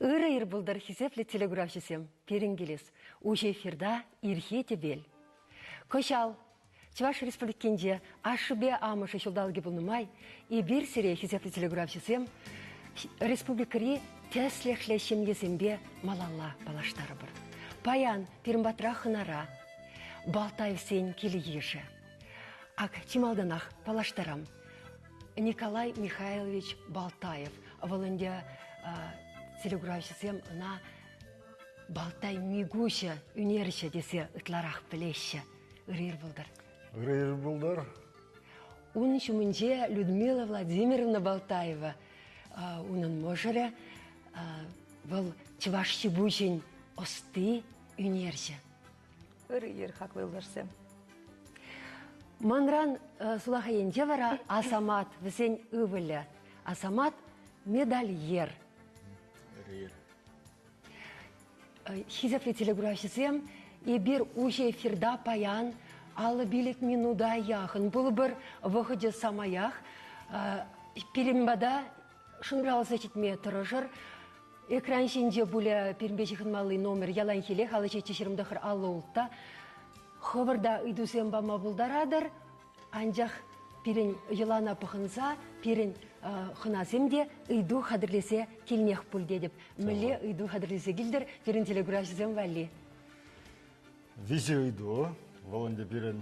Ыры бұлдар хизеплі телеграфшысем перенгелес. Уже эфирда ирхете бел. Кошал, Чуваш республикенде ашыбе амышы шылдалги бұлнымай, и бір сере хизеплі телеграфшысем республикари тәслехлешім есембе малалла балаштары бір. Паян пирмбатра хынара, Балтаев сен келі еші. Ак чималданах балаштарам Николай Михайлович Балтаев, волынде телеграфшысем на Балтай мигуща үнерші десе ытларақ білеші. Ырыр бұлдар. Ырыр бұлдар. Он шумынже Людмила Владимировна Балтаева. Унын можыры бұл чывашчы бұшын осты үнерші. Ырыр хақ бұлдарсым. Манран сулахайынже вара Асамат візен ывылі. Асамат медальер. Хизеплі телеграфшысем и бір уже эфирда паян алы билік минуда яхын. Бұл бір выходе самаях перембада шынралысы жетме тұрыжыр. Экран шенде бұлі перембежіхін малы номер ялан хелек алы жеті шырымдықыр алы ұлтта. Ховырда үйдусем бама бұлдарадыр. Анжақ перен елана пықынса, перен хынасемде үйду қадырлесе келнех бүлде деп. Мүлі үйду қадырлесе келдір, перен телеграфшысем вәлі. Визе үйду, волынде перен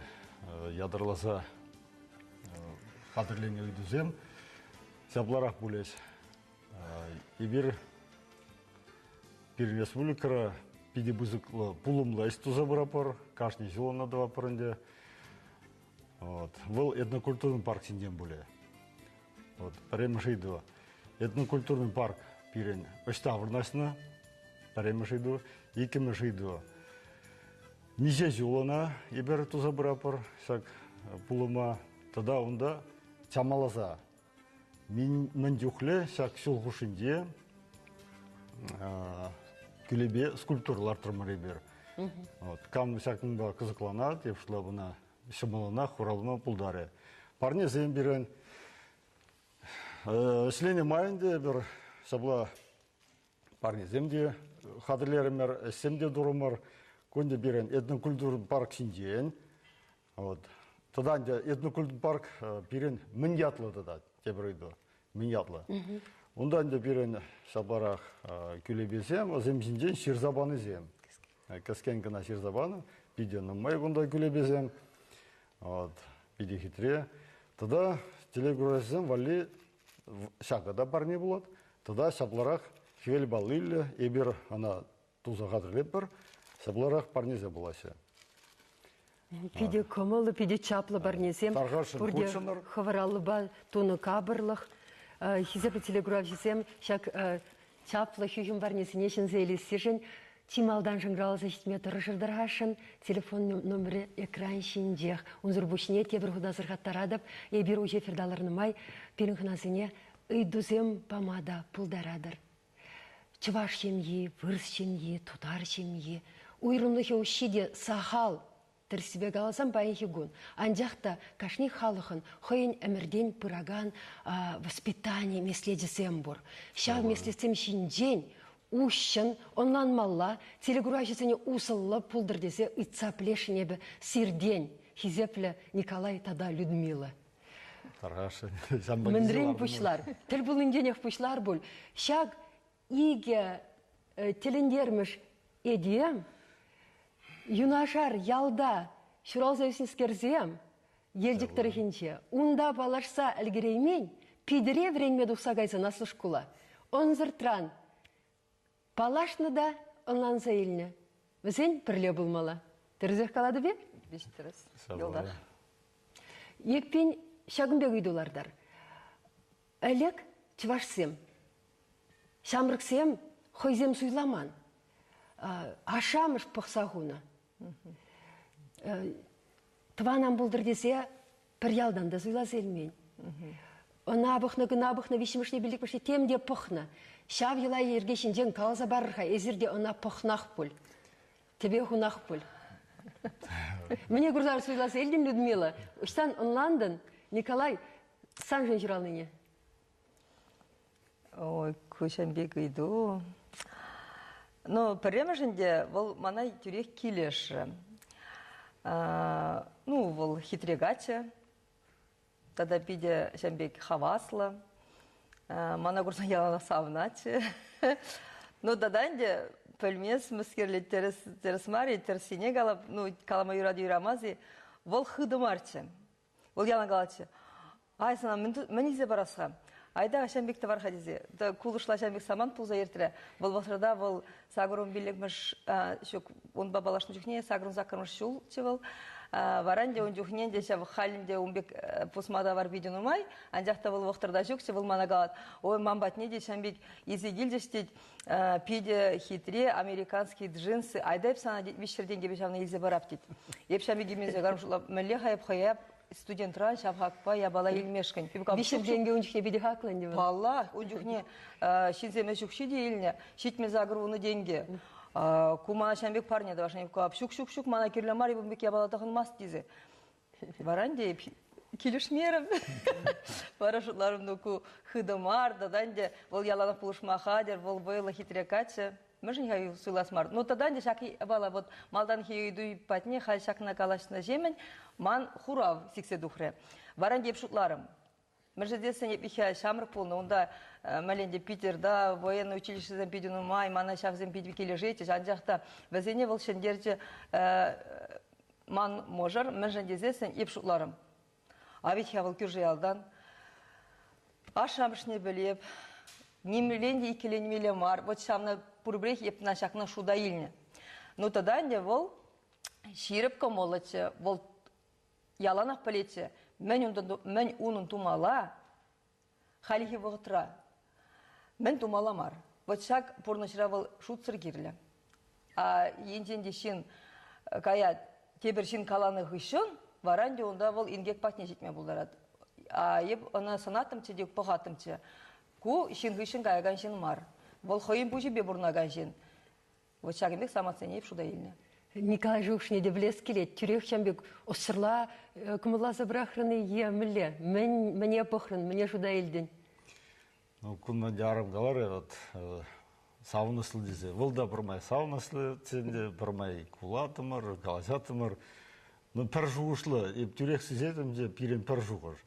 ядырласа қадырлене үйдузем, сәбларақ бұлес. Ебір республикара пиде бұзықлы пулымла истуза бұрапыр, кашни зелона два пырынде. Бұл этнокультурный парк сенден бұле. Паремышыйду. Этнокультурный парк пирен Оставырнасына, паремышыйду, екемышыйду. Ниже зелона ебір туза бұрапыр, сак пулыма. Тада онда чамаласа. Мен дюхле, сак сулғушынде күлебе скульптуралар тұрмыр ебір. Кам сакын ба қызықлана, тепшіла бұна шымылына, құралына пұлдары. Парне зейін берін Слене майынде бір сабла парне земде қадырлерімер, семде дұрымыр, көнде берін этнокультурный парк сенден. Тадан де этнокультурный парк берін мінятлы дада, тебірейді, мінятлы. Ондан де берін сабарақ күлебесем, земсінден шерзабаны зем. Кәскенкіна шерзабаны, биденің май бұнда күлебесем. Биде хитре. Тада телеграфшысем вали шақада барне болады. Тада сабларақ хевел балылы, ебір ана туза қадырлеп бір, сабларақ барнезе боласы. Пиде көмілі, пиде чаплы барнезем. Бұрде хаваралы ба туны кабырлық. Хизепі телеграфшысем шақ чаплы хүйім барнесіне шын зейлесешін. Тималдан жыңралысы жетме тұрышырдырғашын, телефон номері экран шендех. Унзыр бұшне тебір құдасыр қаттарадып, ебір ұже фердаларынымай, перін қынасыне үйдузем памада пұлдарадыр. Чываш шемье, вырс шемье, тутар шемье. Уйрымлығы ұшиде сахал тірсібе қаласам байын хигун. Анжақта кашни халықын хойын әмірден пыраган воспитание меследесем бұр. Шав меслесем шенден Ущын, онлан малла, телеграфшысыне усылы пулдыр десе, ұйтса плешіне бі сирден, хизеплі Николай тада Людмила. Міндірен пұшлар, тіл бұлынденек пұшлар бұл. Шаг иге тіліндерміш едем, юнашар ялда шыралзайсын скерзем, елдіктірі хинче, унда балашса әлгіреймен, пидіре вренме дұқсағайсы насышкула. Онзыртран, Палашны да онлан зәйіліне. Візен пірле бұлмала. Түрізек қалады бе? Бештіріз. Йолдар. Екпен шағынбек үйдулардар. Әлек чывашсем. Шамрықсем хойзем суйламан. Ашамыш пықсағуна. Тванан бұлдыр десе, бір ялдан да зуйлаз елмейн. Онабықны, гынабықны, вишімішне білдік бішне темде пұқны. Шав елай ергешін жен калза барырға, әзірде она пұқнақ бұл. Тебе хунақ бұл. Мне гурзар зуйлаз елден, Людмила. Үштан онландын, Николай, сам жын жыралныне. Ой, көшенбек үйду. Но пірремішінде, бұл мана түрек келеші. Ну, бұл хитрегачы. Тогда пиде шенбек хаваслы. Мана курсан ялана савначы. Ну, даданде пөлмес мүскерлі тересмари, терсине қалап, ну, калама юрады юрамази, бұл хыдымарчы. Бұл ялан қалачы. Ай, сана, мен изе барасға. Айда Шамбекті бар хадизе. Кулышла Шамбек саман пулза ертірі. Бұл вақырда бұл сағырын білігміш, он бабалашын жүхне, сағырын зақырмыш шул чевыл. Варанде он жүхнен де шав халінде онбек пусмада бар биден умай. Анжақта бұл вақырда жүк, чевыл мана қалад. Ой, мамбат не де Шамбек изегіл дештед пиде хитре американские джинсы. Айда еп сана виштерден кебешавны илзе барап дед. Еп Шамбек емезе гармшылап мүлі хайып студентран шапхакпа я бала илмешкин. Бишеп деньги унчухне биди хакланди. Палла, унчухне шинземе шукши дейлне, шитме загруны деньги. Кумана Шамбек парня да ваша кап шук мана кирлемари бумбек я бала тахын мас дизе. Баранде килишмерим. Парашутларым нуку хыдымар даданде бол ялана пулышма хадер, бол бойла хитрекачы. Можем я суйласмар. Но тогда не шаки бала вот малдан хиюдуй патне хай шакна калашна жемен ман хурав сиксе духре. Варан деп шутларым. Междесен епихя шамр полно онда маленде Питерда военное училище зампидину май мана шавзем пидвики лежите жанжахта везене волшендерче ман можар междесен еп шутларым. А ведь я волкюрже ялдан ашамшне белеп немеленде икеленмеле мар вот шамна пурбрех еп на шакна шуда илне. Ну тогда не вол ширепка молоче, вол яланах полече, мен унун тумала, халихи вогтра, мен тумала мар. Вот шак порношра вол шутсыр кирле. А енженде шин кая тебершин каланы хышын, варанде онда вол ингек патне жетме булдарат. А еп она санатымче дек похатымче. Ку шин хышын каяган шин мар. Вол хоим пужи бе бурнаган шин. Вот шагымбек самаценеп шуда илне. Николай Жукшне де влез келет, тюрек Шамбек осырла, кымыла забрахраны емілі. Мне похрын, мне шуда илден. Ну, күнна жарым қалар, вот, сауныслы десе. Вол да бірмай сауныслы, ценде бірмай кулатымыр, каласатымыр. Ну, пір жуышлы, еп тюрек сізетім де пирен пір жуғыр.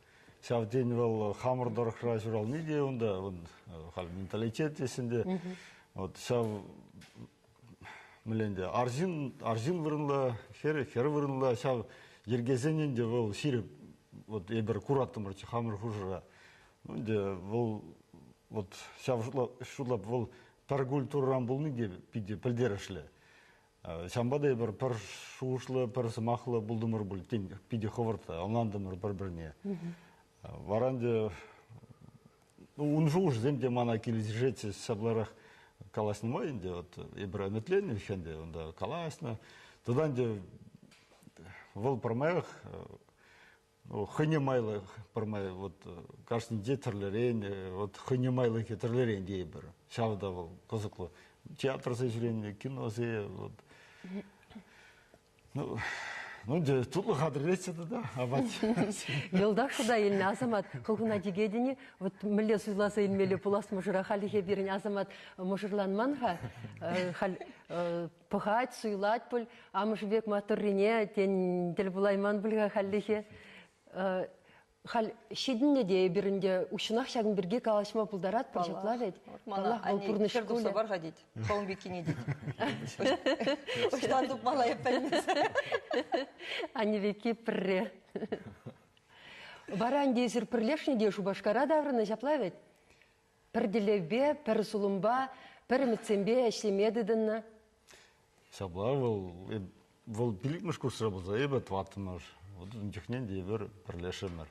Сяв ден вол хамырдар қыра жүрал неде, онда, хал менталитет есінде. Вот, сяв, міленде, арзин вырынла, хері вырынла, сяв ергезенен де вол сиреп, вот, ебір кураттымыр, хамыр хужыра. Онде, вол, вот, сяв шулап, вол, пір культурран бұл неге пиде пілдерішлі. Шамбада ебір пір шуышлы, пір сымақлы бұлдымыр бұл, пиде ховырта, онландымыр бір-біріне. Варанде унжуж земде мана кележете сабларах каласнимайынде вот ибра метлене вхенде онда каласна туданде вол промаях хынемайлы промай вот каждый детерлерен вот хынемайлы кетерлерен дейбір шавда вол козыклы театр сежрение кино зе вот ну, де, тутлы қадірлетсе да, абат. Елдақ шуда еліне азамат қылғына дегедіне, вот мүлі сұйласа елмелі пулас мұжыра халихе берін азамат мұжырланманға, пұғат, сұйлат бұл, амышбек матыррине, тен дел бұлайман бұлға халихе. Хал шидинне де бірінде ұшынақ шағын бірге қалашма бұлдарат пұлжықла вет. Мана, они шердуса бар ғадет, қауын бекіне дед. Ұштан тұп мала еппәлмес. Они веки пірре. Баран дезір пірлешіне де шубашқара даврына жапла вет. Пір делевбе, пір сұлымба, пір мүтсембе әшлемедідінна. Шабла, вол білікміш күрсіра бұлза, ебі тватымыр. Жүхнен де бір пірлешімір.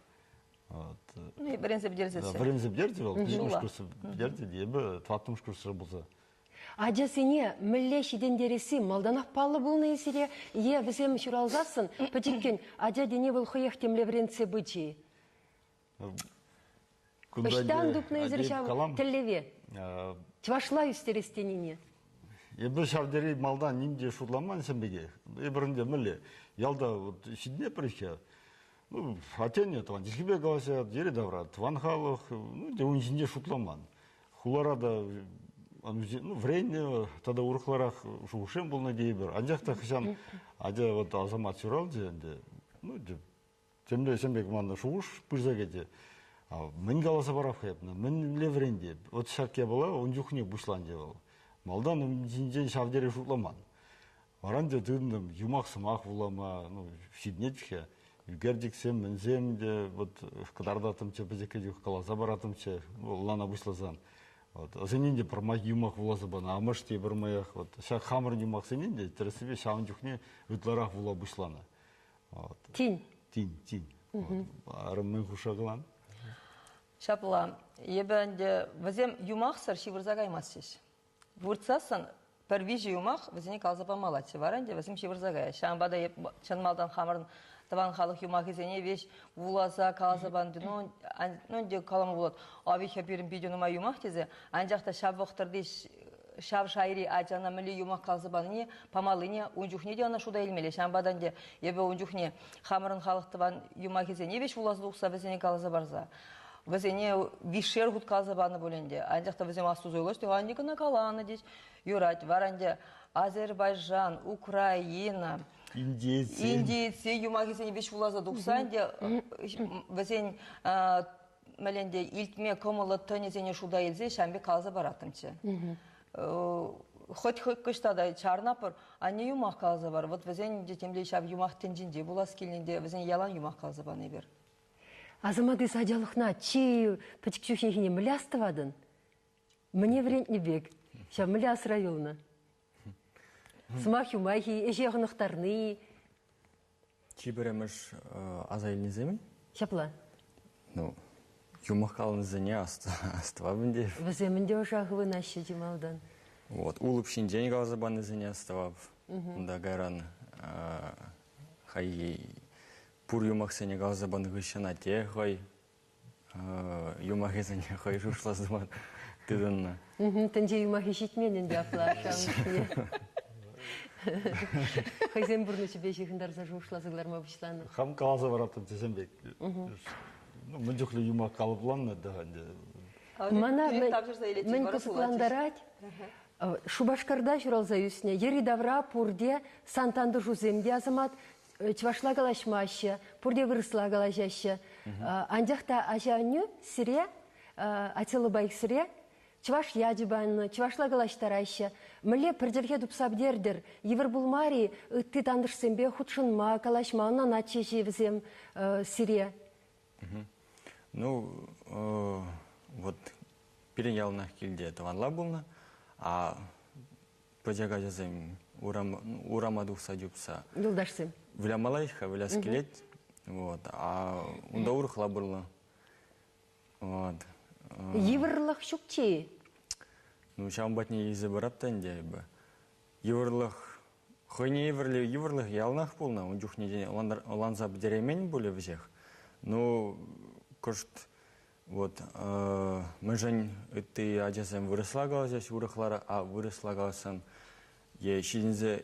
Бірін зеп дерзесі. Бірін зеп дерзі бол, білікміш күрсі дерзі де ебі тватымыш күрсіра бұлза. Ажасыне мүлле шиден дересі малданақ палы болны есере, е візем шуралзасын, пәтеккен ажа дене бұл құйық темлевренце бычи. Үштан дупны езіршав тіллеве. Чвашла үстерестеніне. Ебі шавдері малдан нинде шутламан сенбеге. Ебірінде мүлі. Ялда шидне прыща. Атене туан дишкебе галася, дере давра. Туан халық, он жинде шутламан. Хуларада, врейне, тогда урықларақ шуғышен бұл надей бір. Анжақта қышан, аде азамат сұрал дегенде. Темле сенбек маңда шуғыш пырза кете. Мен галаса барап қайапны, мен левренде. Вот шарке была, он жүхне бұшлан де был. Малдан жинжен шавдері шутламан. Варанде дыдым, юмақ сымақ булама, шиднетке. Гердиксем, мензем де, вот кадардатымче, безекеде қаласа баратымче, лана бұшлазан. Сененде пырмақ юмақ буласы бана, амыште бір маяқ. Шақ хамыр юмақ сененде, тірісібе шағын жүхне үтларақ була бұшланы. Тин. Тин. Арым мен құшағылан. Шапла, ебенде візем юмақсыр шивырзаға емассеш. Вұртсасын, первижі юмақ візіне қалзапа малатсы варенде візем шивырзаға. Шамбада чын малдан хамырын таван халық юмақ езене веш вулаза қалзапанды, де қаламы болады. Ави хәпирін бейденіма юмақ дезе, анжақта шап вақтырды шав шайри ажана мили юмақ қалзапаны памалыне унжухне де ана шуда елмеле. Шамбадан де ебе унжухне хамырын халық таван юмақ езене веш вулазы ұқса візіне қалза барза. Візіне вишер ғұд қалзабаны бөленде. Анжақта візем астуз ойлашты, андикіна қаланы дейш. Юрать, варанде Азербайжан, Украина, Индийцы, юмагисені беш вулаза дұқсанде, візен мәленде илтме көмілі төнезене шуда елзе, шамбе қалза баратымчы. Хоть кыштада чарнапыр, ане юмақ қалза бар. Вот візен темле шаб юмақ тенжінде, булас келінде візен ялан юмақ қалза баны бер. Азаматы садялықна чи пачкчухихине млястывадын. Мне врент не бег. Ща мляс района. Смах юмахи, ежеғынықтарны. Чи біреміш азайлы земін? Шапла. Юмақ қалын зене астыва бінде. Віземінде ошағы нашы жемалдан. Улып шинжен қалзабаны зене астыва. Онда ғайран хай пур юмақ сене қалзабаны ғышына те қой. Юмақ езене қой жушлаздыман. Тыдынна. Тенде юмақ ешітменен де аплашам. Хайзен бұрны себе жиғындар за жушлазығылар ма бұшланы. Хам қалаза баратым тесенбек. Мен жүхлі юмақ қалыпланны дағанде. Мана мен кысықландарать. Шубашкарда жүралза үсіне. Ері давра пұрде сантанды жуземде азамат чвашла галашмашы, пұрде вырысла галажашы. Андяқта ажаню сире, ателы байық сире, чваш ядибанны, чвашла галаштарайшы. Міле пірдерге дұпсабдердір. Евір бұлмари, үтті тандырсембе худшынма, калашма, онан атче жевізем сире. Вот переялнах келде таванла болна, а пөжега жазем урамадуқса жүпса. Юлдашсым. Влямалайха, вляс келет, а унда урықла бұрла. Евірлық шукче? Шам батне езі бараптан дебі. Евірлық, хойне евірлық ялнақ болна, он жүхне дене оланза бідеремен боле вжех. Күршт, мүжін үтті ажасам вырысла қаласаш урықлары, а вырысла қаласан шедінзе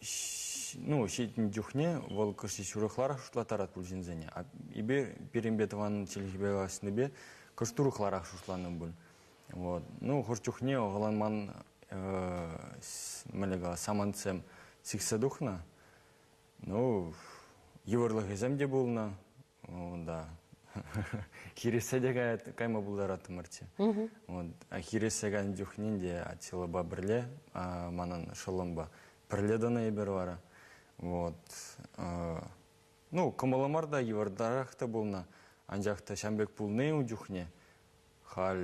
шетін жүхне, ол күрші урықлары шушлатарат бұл жінзене. Ибе перембетіванын челхебе қаласыны бе күршт урықлары шушланы бұл. Хұрш жүхне оғыланман саманцем сіксе дұқна. Евірлық езем де болна. Хиресе кайма бұлдараты мұрте. Хиресеген жүхнен де атилыба бірле, манан шылымба бірледіні ебір вара. Кымылымарда евірдарақта болна, анжақта шамбек бұлны жүхне, хал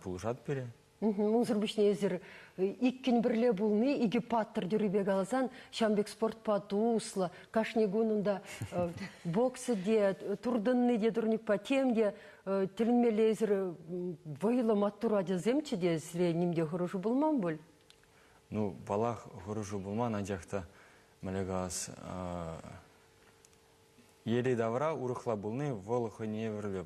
бұлышат бере. Музыр бішнезір иккен бірле бұлны, иге паттыр дүрібе қаласан, шамбек спорт пату ұслы, кашнегунында боксы де, турдынны де, дұрник патем де, тілінмелезір вайлы маттура де земчі де, сіре немде хорошу болман бұл? Ну, балақ хорошу болман, анжақта мәлегас ері давра урықла бұлны, волықы не вірлі,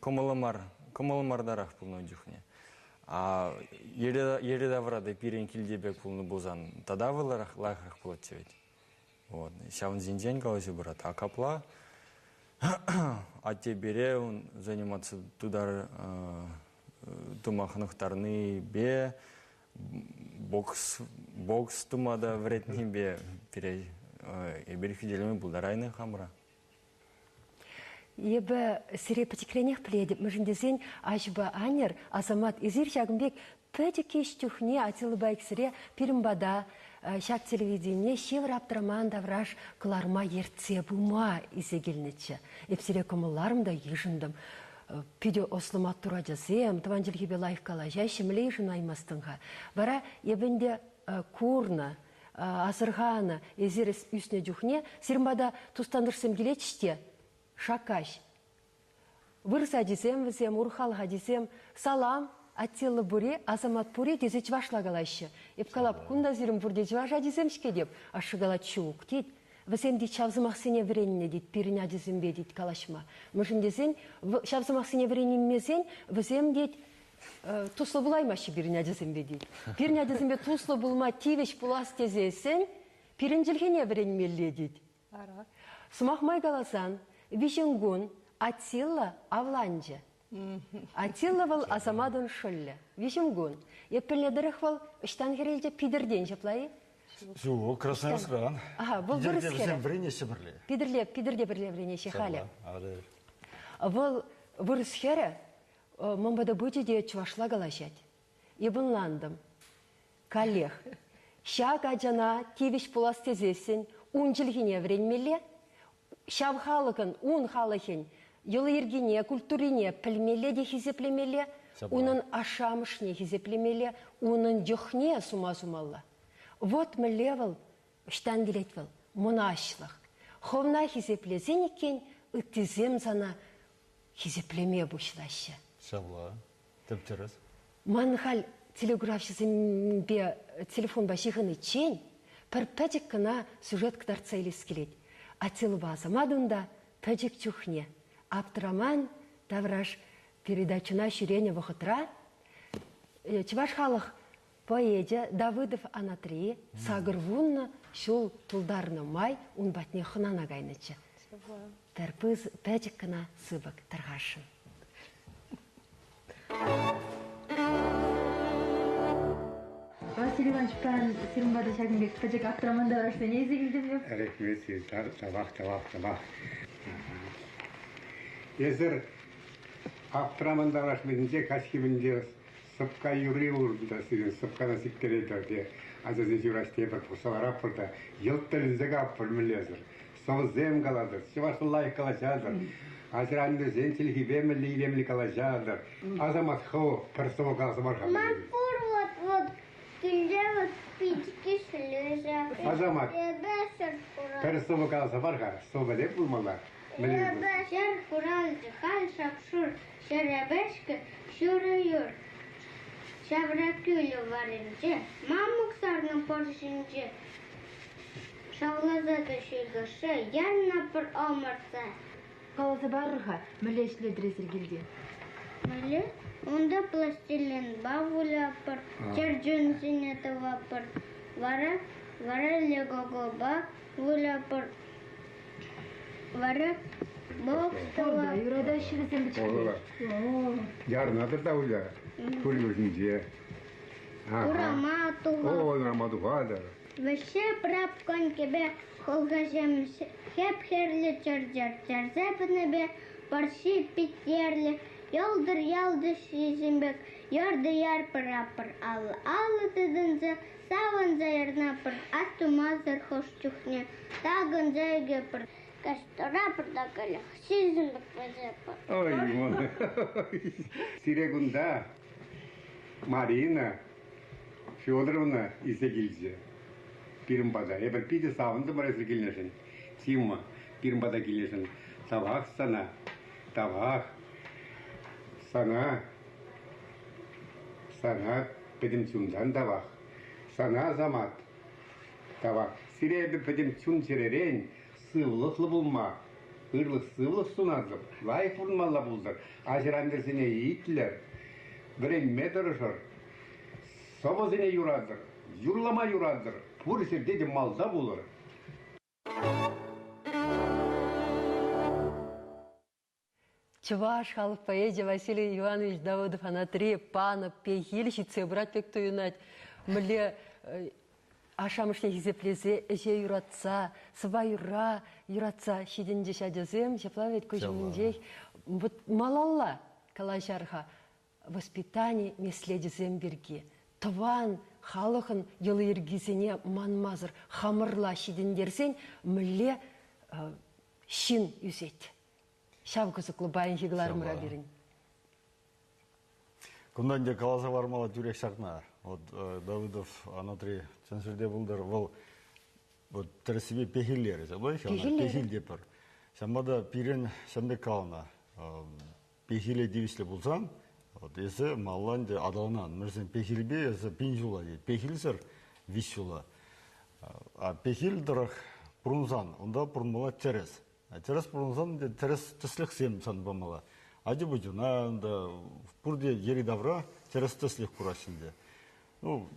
комалымардарақ бұлны жүхне. А ері даврада пирен килдебек бұлны болзан, тада выларах лайхах бұлат тевет. Вот. Шавын зинжен қаласы бұрат. А капла, атте бере, заниматься тудар тумахнықтарны бе, бокс тумада вретні бе, пере ебір фиделемі бұлдарайны хамыра. Ебі сире пәтекренех пледіп, мүжіндесен ажба анер, азамат изир шагымбек пәтекеш түхне атылы байк сире пирімбада шак телевидение шевр аптыраман давраш кыларма ертсе бұма изегелнетші. Епсире комыларымда ежіндім. Пиде ослымат тура жазем, таван жылгебе лайф кала жайшы мілей жын аймастыңға. Бара ебінде курна, азырғаны, езір үсіне жүхне, сирімбада тустандырсым келетіште, шакаш. Вырса десем, візем, урхалға десем, салам, аттелы бұре, азамат бұре, дезеч вашлагалайшы. Епкалап, күнда зірім бұрде жважа десемшке деп, ашығалат шуық дейд. Візем дейд, шавзымақ сене віреніне дейд, пиріне дезембе дейд калашма. Мүшін десен, шавзымақ сене віренемесен, візем дейд, туслы бұлаймашы пиріне дезембе дейд. Пиріне дезембе туслы бұлма тивеш бұлас тезесен, пирін жылгене віренмелі дейд. Сумақмай каласан, вишенгун Атилла авланжа. Атилла вал азамадын шылля. Вишенгун. Еппеледіріх вал үштан керелде пидірден жаплайы? Жоқ, Красноярскран. Ага, бұл бұрыс кері. Вренесі бірле. Пидірде бірле вренесі халі. Бұл бұрыс кері, мұмбада бұдеде чувашла галашат. Ебінландым. Коллег. Шак аджана тивиш пулас тезесін, унжылгене вренмелі, шав халықын, ун халықын, елы ергене, культурине пілмелі де хизеплемелі, унын ашамышне хизеплемелі, унын жүхне сума-сумалла. Вот мы левел, штан келетвел, мұнашлық. Ховна хизеплезен екен, үттізем зана хизеплеме бұшлашы. Шабла, тіптеріз. Манхал телеграфшызымбе телефон башығыны чен, пір пәдік кіна сюжет кідарца елес келет. Атилы базамадында пәдік чухне. Аптыраман давраш передачына ширене вұқытра. Чываш халық поэдия Давыдов Анатрии сағырвунны шул тұлдарны май ұнбатне хынана гайнычы. Тәрпіз пәдік кіна сыбық тарғашын. Василий Иванович, пән Сирмбады Шагынбек пәдік аптыраманда барашты не езегілдім? Рахмет, табақ. Езір аптыраманда барашмедінде кәшкебінде сыпқа юри ұрында сүйген сыпқана сиккелейді. Азазын жүраште бір құсалар апырда. Елттілінзігі апыр мүлезір. Соғы зем қаладыр. Шывашы лайық қалашадыр. Азыранды зенчілгі бемілі илемілі қалашадыр. Азамат қау пірсігі қаласы бар қамыр. Вот, күнде вот спички слеза. Азамат, пірсігі қаласы бар қа. Соғы деп бұлмалар. Шер құралды қал шапшур. Шеребешкі шүрі юр. Шабра күлі барынжы. Мамықсарның поршынжы. Шаулазады шүйгіші. Янна бір омырса. Қаласы барыға мүлешлі дресір келді. Мүлі? Онда пластилин бавуля пыр. Чарджун синеті вапыр. Вара легого бавуля пыр. Вара бокстова. Юрада шірізен бічкі. Ярнадыр да ұля. Көргізінде. Урама туға. Урама туғадар. Веше прапкон кебе холгажем хеп-херлі чарзапыны бе парши питерлі. Ялды шизімбек, ярды яр пырапыр алы тыдынзы, савын зайырнапыр, астумазыр хош чухне, тағын зайге пыр, каштырапыр да көлі, шизімбек бәзепір. Ой, мон. Сирегунда, Marina Fyodorovna izlegilce. Birinbada. Eber pide savundu marası gilneşin. Timo birinbada gilneşin. Tabak sana. Tabak. Sana. Sana benim çumdan tabak. Sana zamat. Tabak. Sirebe benim çum çereren sıvılıklı bulma. Hırlık sıvılık sunadım. Layık bulmalı buldur. Aşırandırsine yiğitler. Birinme duruşur. Sobasine yuradır. Yurlama yuradır. Burası dedi malda bulur. Чуваш халық поэзия Василий Иванович Давыдов Анатолий Панов пейхилищице брать пек туюнать. Мле ашамышне хизеплезе эже юратса, сыва юратса шидинже шадезем, шеплавет көжімінжей. Малалла калашарха воспитание меследезем берге. Тыван халықын елы ергізіне манмазыр хамырла шидіндерсен мле шин юзет. Шавкызыклы байын жегіларымыра берін. Күндан де қаласа бармала түрек шақна. Давыдов Анатолий Чансырде бұлдар, бұл тірісібе пехиллері. Пехил депір. Шамбада пирен шамбек қалына. Пехиле девіслі бұлсан, есі маллан де адалынан. Мөрсен пехилбе есі пин жула дейді. Пехил сыр вис жула. Пехил дұрақ пұрынсан, онда пұрынмала терес. Терес пұрынсан, терес тіслік сем сан бамала. Ади бұжына, бұрде ері давра терес тіслік құрашынде.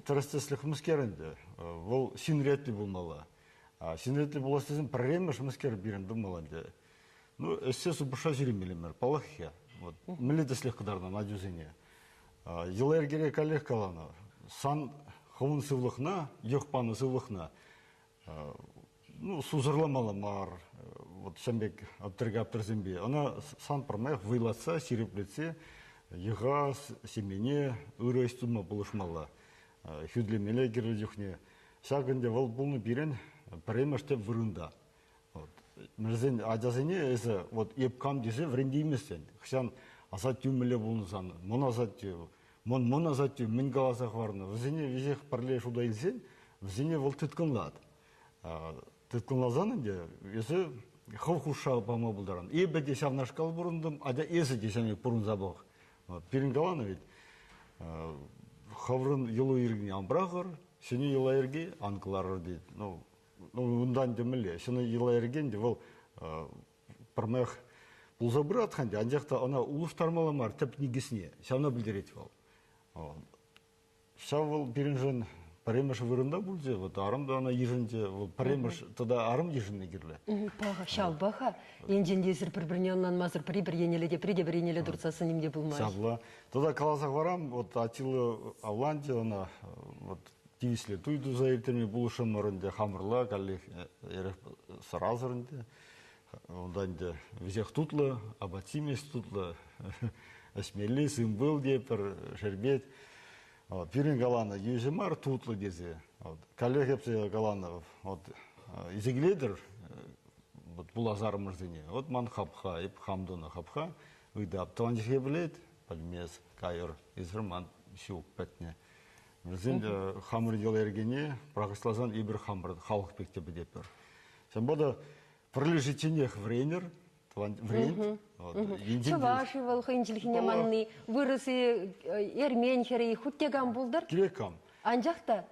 Терес тіслік мұскерінде. Ол синретли болмала. Синретли боластызын проблемаш мұскер берінді болмаланде. Эссесу бұша жүремелемер, палақия. Мілі тіслік қыдардан адюзіне. Елер керек коллег қалана. Сан ховын сывлықна, еқпаны сывлықна. Сузырламалы мар, шамбек аптырға аптырзембе. Она сан пырмайық вайлатса, сиреплетсе, еға, семене, үрі істума бұлышмалы. Хүдлемелі кері жүхне. Шағынде вал бұлны берен піремештеп вырында. Мірзен ажазыне есі епкам десе вренде еместен. Хшан асат тюмілі бұлынсан, мұн асат тю, мұн асат тю, мін қаласақ варны. Візіне везех парле шуда елсен, візіне вал түткінлад. Түткінлазанынде, есі ховхуша бама бұлдаран. Ебе де шавнашқал бұрындым, ада есі де шамек бұрын забақ. Перін қаланы вет. Хаврын елу ергіне амбрағыр, сені ела ерге анкыларыр дейді. Ондан демілі, сені ела ергенде ол пырмақ бұлза бір атқанде, анжақта ана ұлыштармаламар тәп негесіне, шавна білдерет ол. Шав ол бірінжен паремеш вырында бұлзе, арымда ана ежінде, паремеш тұда арым ежінде керлі. Паға, шав баға, енжендесір бір-біріне оннан мазыр бір енелі де, бір енелі дұрсасын емде бұлмай. Шавла. Тұда қаласақ барам, атилы Авланде, ана тивисле туйду заиртерме булышын мұрынде хамырла, кәлі саразырынде. Ондан везех тутлы, абатимес тутлы, әшмелі, сымбыл депір, шербет. Пирин галана южемар тутлы дезе. Кәлі хепсе галана изегіледір бұл азар мұрзіне. Ман хапха, еп хамдуна хапха, ұйдап. Туан жеге білет, пәлмес, кайыр, изірман шук пәтіне. Мұрзін хамыр ел ергене, прағыслазан ебір хамыр халық пектебі депір. Сен бұда пролежетенех врейнер, врейн. Чаваши валхы инжілхіне манны, вырысы ерменхері, хуттеган бұлдар. Керекам. Анжақта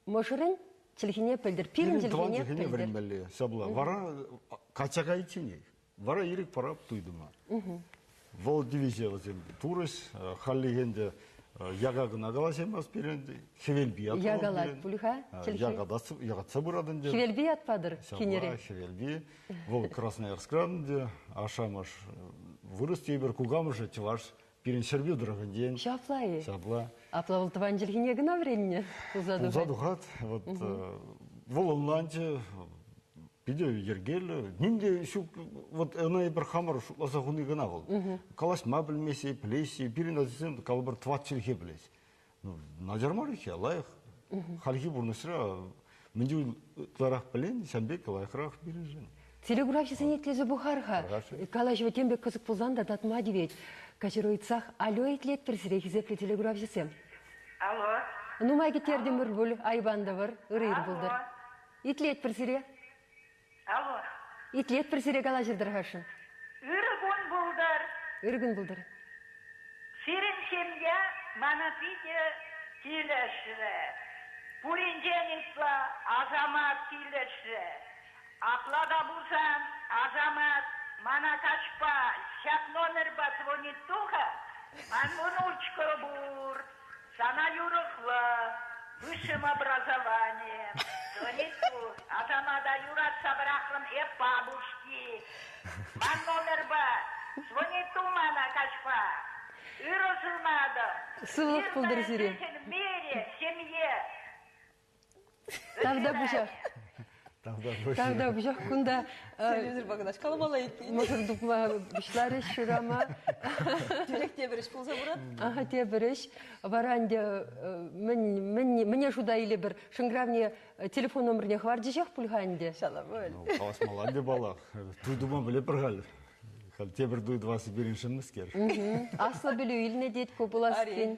мұшырын чілхіне пілдір, пирін чілхіне пілдір. Сабла, вара качаға итіне, вара ерек парап туйдыма. Вол дивизия ваземді. Турыс, халлигенде яғағын ағаласемас беренді, хевелби атпадыр. Яғалат бұлға? Яғатса бұрадын де. Хевелби атпадыр кенері? Хевелби. Вол Красноярскрадын ашамаш вырыс тейбір куғамышы чываш берен шербе дұрағын ден. Шаплайы? Шапла. Апла бұл тұван жылгіне гына времені? Ұзадуғат. Вол онланчы биде ергелі. Немде шук, она бір хамыр шукласа құны гына бол. Калашма білмесе, білесе, бірін азесен калбір тватчылхе білесе. Нажармар еке, лайық. Халхи бұрнысыра, мінді ұтларақ білен, шамбек лайықырақ бірін жын. Телеграфиясын етлезі бұхарға. Калаш өтенбек қызық бұлзан да татма девет. Качыру айтсақ, алё етлет бір сірек зеплі телеграфиясын. Алло. Ну, майки тердем был, айбанда бар, ырыр булдыр. Итлет бір сире? Алло. Итлет бір сире кала жердір хашын? Үргін бұлдар. Үргін булдыр. Сирен семья мана пиде тилеші. Пуринженинства азамат тилеші. Аплада бұлсан азамат мана качпа шак номер ба звонит туха. Ман внучка бур. Sana yurukla, высшим образованием. Звонит тух. Азамада юратса браклым эп бабушки. Ман номер ба. Звонит ту мана качпа. Үросылмады. Сылық бұлдыр сире. В мире, в семье. Тавда бұшақ. Тавда бұшақ күнда Телевизор бағынаш қаламала екен. мұсырдық бұшлары шырама. Жүрек те біріш болса бұрат. Аха, те біріш. Баранде, мне жуда или бір шыңгравне телефон номеріне хвар дешек пұлғанде. Шала, бөл. Қалас маланде балақ. Туйдума біле бірғал. Тебір дуйд васы беріншін мүскер. Асла білу иліне дейд көп оласкен.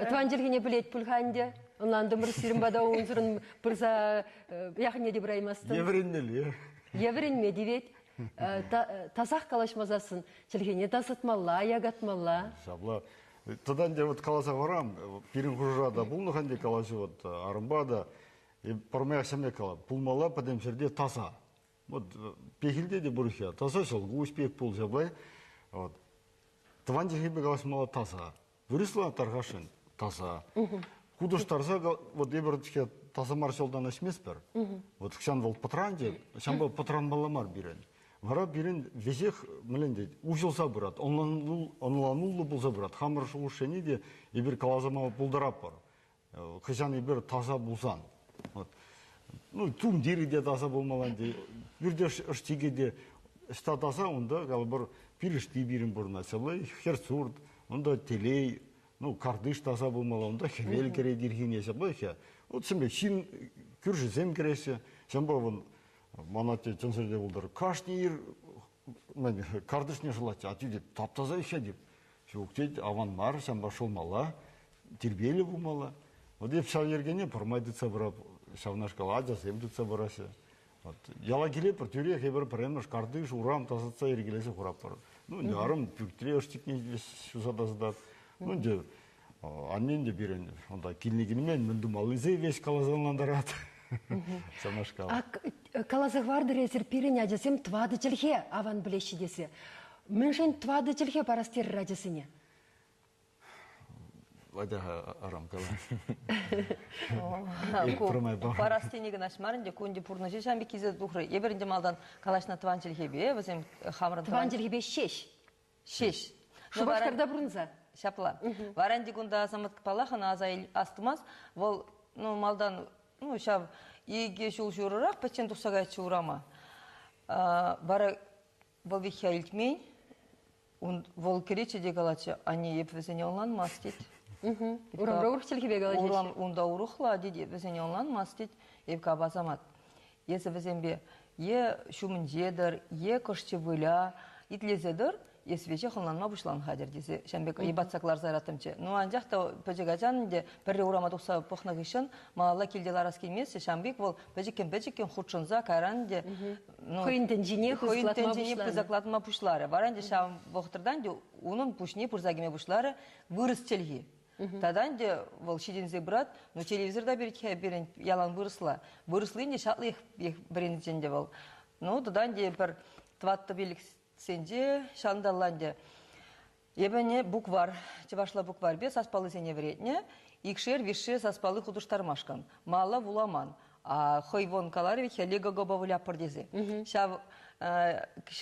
Туан jelgene білет пұлғанде. Онланды мұр сирім бада оңзырын бірза яғыне де біраймастын. Евреннелі. Евренме девет. Тазақ қалашмазасын. Jelgene тасытмалла, ягатмалла. Шабла. Тадан де вот қаласа барам, пирин хужада бұлнығанде қаласы вот арымбада, пармаяқ сәме қала, пұлмала падем жерде таса. Вот пехілде де бұрышя, таса шылғы успек пұл жаблай. Таван жехебе қаласмала таса. Вырысла тарғашын таса. Кудыш тарса, вот ебірдішке таса маршалдан ашмес бір. Вот қшан бол патран де, шан бол патран баламар бірін. Вара бирин везех мыленде ужылса брат, онланулы болса брат, хамыр шуғышыны де ебір калазама бұлдарап бар. Қышан ебір таза болсан. Ну, тум дері де таза болмалан де, бірде үштеге де ішта таза, онда қалы бір пирішті бірін бұрына сәлай, херцурд, онда телей, ну, кардыш таза болмала, онда хевел кере диргене сәлай, вот сәмбе, шин күрші зем кересі, сәмбе вон, манате чынсырде болдар. Кашнир, кардышне жылатя, аты деп, таптаза еще деп. Шоқтет, аван мар, сән башыл мала, тербелі болмала. Вот деп шав ергене, пұрмайдыца бұрап, шавнашкала, ажас емдіца бұрасы. Яла келет, бір түрек, ебір піренміш, кардыш, урам, тазатса ергелесі құрап бар. Ну, ярым, пүктіре өштікне шусадасыдап. Ну, деп, аннен де берен, онда келінегінімен, мүнді малызы веш қалазанландарады. Калазах варды резер пирен ажасем твады челхе аван білеші десе. Меншен твады челхе парастер радесіне. Ладяға арам кала. Парастенеген ашмарынде көнде пұрны шамбе кезет бұқыры. Ебірінде малдан калашна тван челхе бе, өзім хамырын тван челхе бе шеш. Шеш. Шубашқарда бұрынза. Шапла. Варанде күнда азамат палахана азай астымаз, ол малдан ну, шав, иге шул журырақ, пәтчен тұқсағай чурама. Бара волвихя илтмей, вол керече де галачы, ани еп везене онлан мастит. Урамра урхтелхебе галачы. Урам унда урухла, деде везене онлан мастит, еп кабазамат. Есі везенбе, е шумын жедір, е кошчы выля, итлезедір, есвече хыланма бұшлан хадер десе, шәмбек ебатсаклар зайратымчы. Ну, анжақта пәжігачанынде бірі урама тұқса пұқнық ішін, малала келделар аз келмесе, шәмбек бол пәжікен хұтшынза кайранынде Хойынтен жіне пызаклатма бұшлары. Баранде шәм бұқтырдан де, оның пұшне пұрзагеме бұшлары вырыс телге. Тадан де, ол шедензе брат, но телевизорда берін ялан вырысла. Вырыслыйнде шатлы ех бірінденде бол. Ну, тадан де бір тватты белік сенде шандалланде. Ебене буквар, чевашла буквар бе саспалы сене вредне, икшер вишше саспалы худуштармашкан. Мала вуламан. А хойвон каларович лего гобовуля пардезе. Шав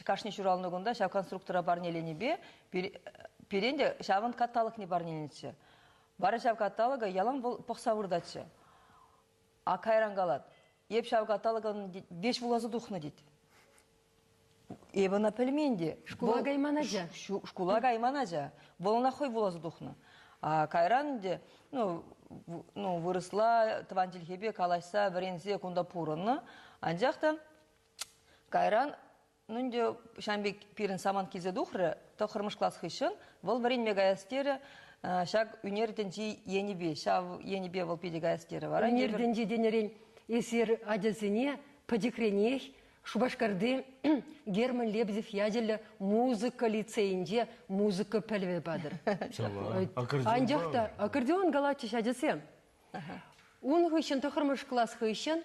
кашни шуралны гонда шав конструктора барнелене бе, перенде шавын каталог не барнеленче. Бары шав каталога ялан похса вырдачы. А кайран галат. Еп шав каталогын веш вулазы духны дейді. Ебана пельменде. Шкула гайманажа. Шкула гайманажа. Волна хой вулазы духны. А кайранде, ну, вырысла твантильхебе калайса врензе кунда пурынны. Анжақта кайран нунде шамбек пирин саман кизе духры, то хырмыш класс хышын, вол варин мегаястері, шак үнерденжи енебе, шав енебе вол пиде гаястері вара. Үнерденжи денерен есер адязыне, падекренех, Шубашкарды Герман Лебедев ядели музыка лицейінде музыка пәлве бадыр. Анжақта аккордеон галатчиш адесем. Он хыщен тохырмыш класс хыщен.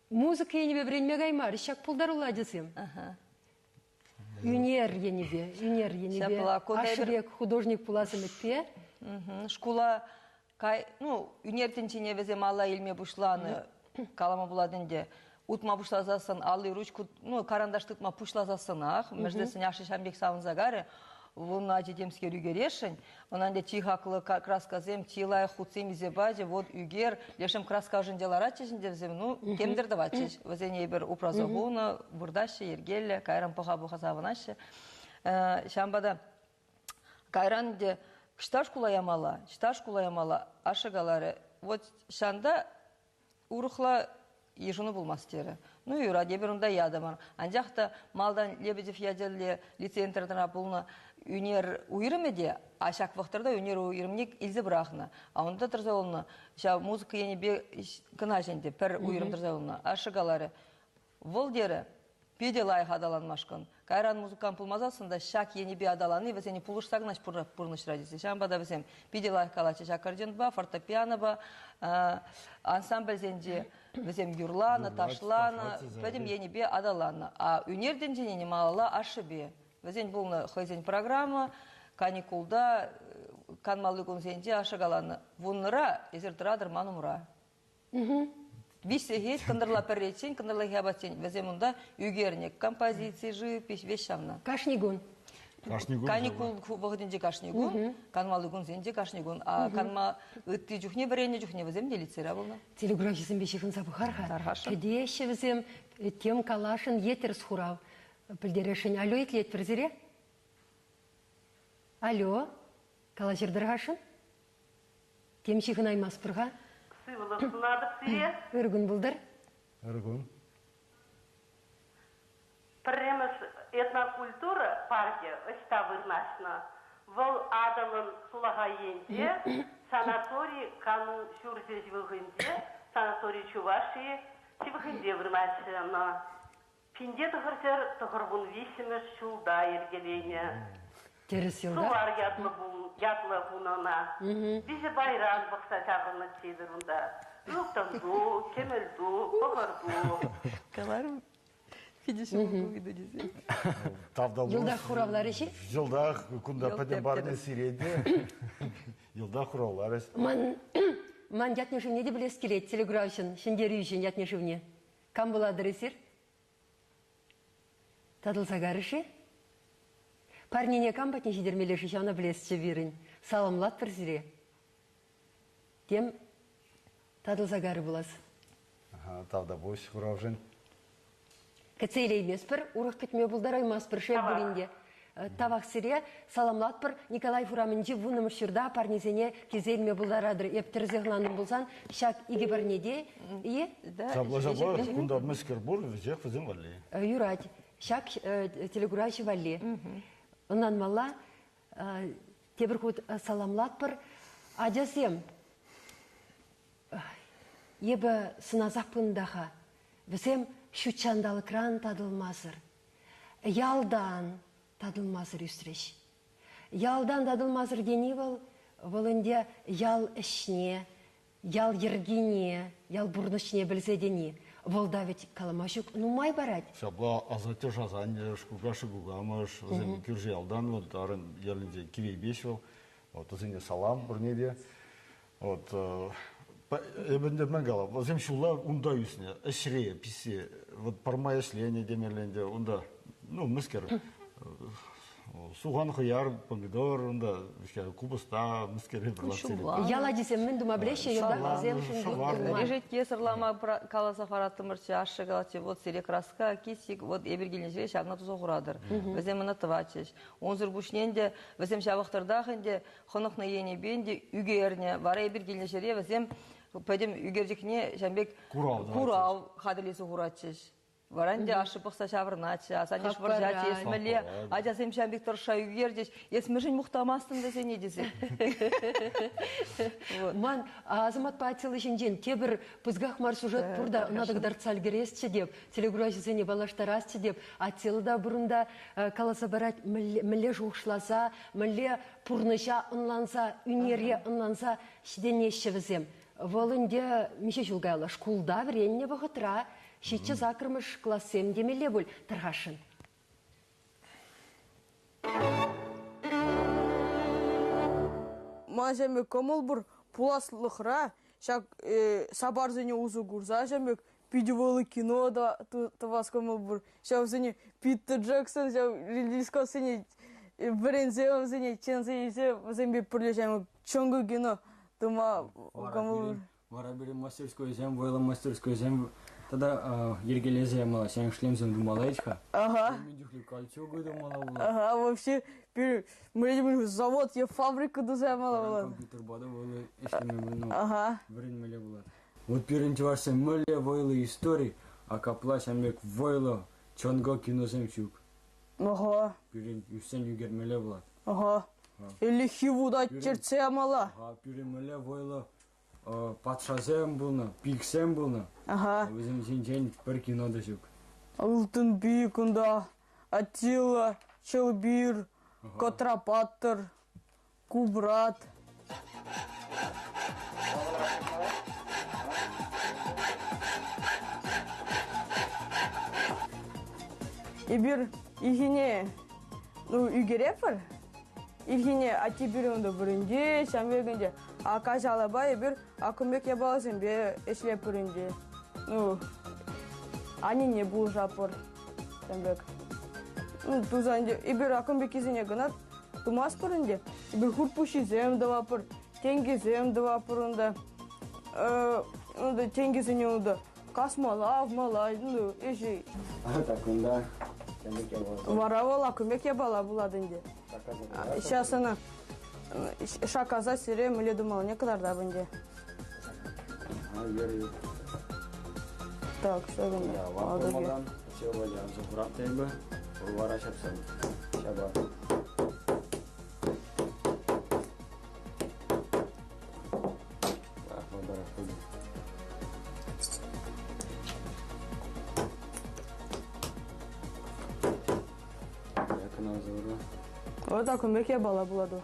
Музыка енебе бренме гаймар, шак пулдарула адесем. Юнер енебе. Ашрек художник пуласым етпе. Школа, юнертенчине везе мала илме бушланы, калама буладынде. Утма пушлазасын, алы ручку, карандаштыкма пушлазасын ах, междесін яшы шамбек савын загаре, вон адедемске рюгерешін, онан де тихаклы красказем, тилай хуцем изебаде, вот югер, лешем краска жынделара чешінде взем, кемдерді вачеш, вазене бір упразогуна, бурдашы, ергелі, кайран паха-буха савынашы. Шамбада кайран де шташ кулаямала, ашыгалары, вот шанда урухла ежуны булмас тері. Юра, дебірунда ядамар. Анжақта малдан Лебедев яделі лицей интернатына бұлны үнер уйрымеде, ашақ вақтарда үнер уйрымнек илзі бірақына. А онда тұрза олына, музыка енебе кына женде, пір уйрым тұрза олына. Ашығалары, вол дері, педе лайық адаланмашқын. Кайран музыкан пулмазасында шак енебе адаланы, везені пулыш сагнаш пұрныш радисы. Шамбада везем педе лайық калачы аккордеон ба, фортепиано ба, ансамбль зенде везем юрланы, ташланы, пәдім енебе адаланы. А үнерден женені малала ашыбе. Везен бұлны хойзен программа, каникулда, канмалығын зенде ашыгаланы. Вунныра, езірдірадыр манумра. Висе есть, кандырла перечень, кандырла хябатень. Везем онда югернек, композиции, живопись, вещамна. Кашнигун. Каникул вағыденде кашнигун, канмалығын зенде кашнигун. А канма үтті жүхне бірене жүхне везем делицера болна. Телеграфизм бешіғын сабықарға. Кедеші везем тем калашын етер схурав. Білдерешін. Алло, етлет бірзіре? Алло, калашырдырғашын? Темшіғын аймас бірға? Сывылық сынадық сире. Үргін бұлдыр? Үргін. Премыс этнокультура партия өшта вырнашна. Вол адалын сулаға енде, санаторий кану шүрзе жывығынде, санаторий Чувашии жывығынде вырнашна. Пинде тұғырсер тұғырбын весіміш шулда ергелене. Терес елда? Сулар ятлы бұнына. Бізе байран бұқса жағыны тедірінде. Үқтанду, кемелду, бұғырду. Қаларым? Фидеші бұғы виду десе. Елда құравлар еші? Елда күнда пәден барыны сирейді. Елда құравлар еші. Ман ятнешівне де білес келет, телеграфшын, шендері үшін ятнешівне. Кам бұладыр есер? Тадылсагар еші? Парнине кам патне жидермелеші шана білесші берін. Саламлат бір зіре. Тем тадылсагары бұлас. Тавда бойш құравжын. Кәцейлей емес бір, ұрық кетме бұлдар аймас бір шер білінде. Тавақ сіре, саламлат бір Николай Фурамынжи вұным үшірда парнезене кезелме бұлдарадыр. Ептір зеғланым бұлсан, шак иге барнеде. Жабла, күнда мүскер бұр, жек візім валли. Юрать, шак телегурачы валли. Онан мала, тебір құд саламлат бір, адязем, ебі сыназақ бұндаға, бізем шүтчандалы кран тадылмазыр, ялдан тадылмазыр үстреш. Ялдан тадылмазыр дені валынде ял ішне, ял ергене, ял бұрнышне білзе дені. Волда ведь каламашук, май барать. Шабла азате жазан, шкугаши гугамаш, зем кюржи алдан, вот арын ерлинде кивей бешвел, вот зене салам бурнеде, вот эбенде мангала, вот зем шула унда юсне, эшре писе, вот пармая шлене демерленде унда, мыскер. Суған қияр, помидор, кубыста, мүскері бірлатселі. Яла десем, мен дума білеші, елда қызем шын Режет кесірлама каласа фараттымырчы, ашы галачы, вот сере краска, кисик, вот ебергелін жире шағына тұзы құрадыр. Візем мұны тывачыш. Онзыр бұшненде, візем шабықтырдағынде, қонықны енебенде, үгеріне, вара ебергелін жире, візем пәдем үгердікіне жәмбек құрау қадылесі құратшыш. Варанде ашыпықса шавырначы, асанеш варжачы, есмеле, ажасым шамбек тұрша үйгердеш, есмежін мұқтамастым десе не десе. Ман азамат патилы жинжен, тебір пызгақ мар сюжет бұрда надығдар цальгересчі деп, телеграфизіне балаштарасчы деп, атилыда бұрында каласа барат мүлі жуғышласа, мүлі пұрныша ұнланса, үнере ұнланса, шиден ешші Волынде меше жылғайлы шкулда вренне бағытра, шетче закырмыш классем демеле бұл тұрғашын. Мана жәмек көміл бұр пуласлықра, шак сабарзыне ұзы күрза жәмек пидеволы кино да тұвас көміл бұр. Шау зіне Питер Джексон, шау Рилдиско сіне бірінзеу зіне чензейсе, зіне бірлі жәмек чоңғы кино. Тума кому Варабири мастерской зем, войла мастерской зем. Тогда ергелезе мала, сен шлемзем думалечка. Ага. Медюхли кольчугу думала. Ага, вообще, мы завод, я фабрика дуземала. Компьютер бада войла, шлемем, ага. Время меле была. Вот перенчевался меле войла истории, а капла самек войла, чонго кино земчук. Ага. Перен юсен югер меле была. Ага. Или хивуда черце мала. Ага, перемеле войла. Патшазем булна, пиксем булна. Ага. Bizim için bir kino da yok. Алтын бикунда, Атила, Челбир, Котрапаттыр, Кубрат. Ибир ихине, үйгерепір. Ихине атибирунда бірінде, шамбегінде. Ака жалаба ибир акымбек ябаласың бе эшлеп бірінде. Ани не бұл жапыр, шамбек. Тузанде, ибир акымбек изіне гынат, тумас бірінде. Ибир хурпуши земді вапыр, тенги земді вапырында. Тенгизіне ұнда. Касмала, мала, еші. Такында, шамбек ябаласың. Варавал акымбек ябала бұладынде. Сейчас она шаказа сире мөле думала не kadar да бінде. Так, что там? Ya, vapurmadan şey olacağım. Zuhurat teybe, urvara şapsam. Şaba. Yakın ağzı Вот так меке бала болады.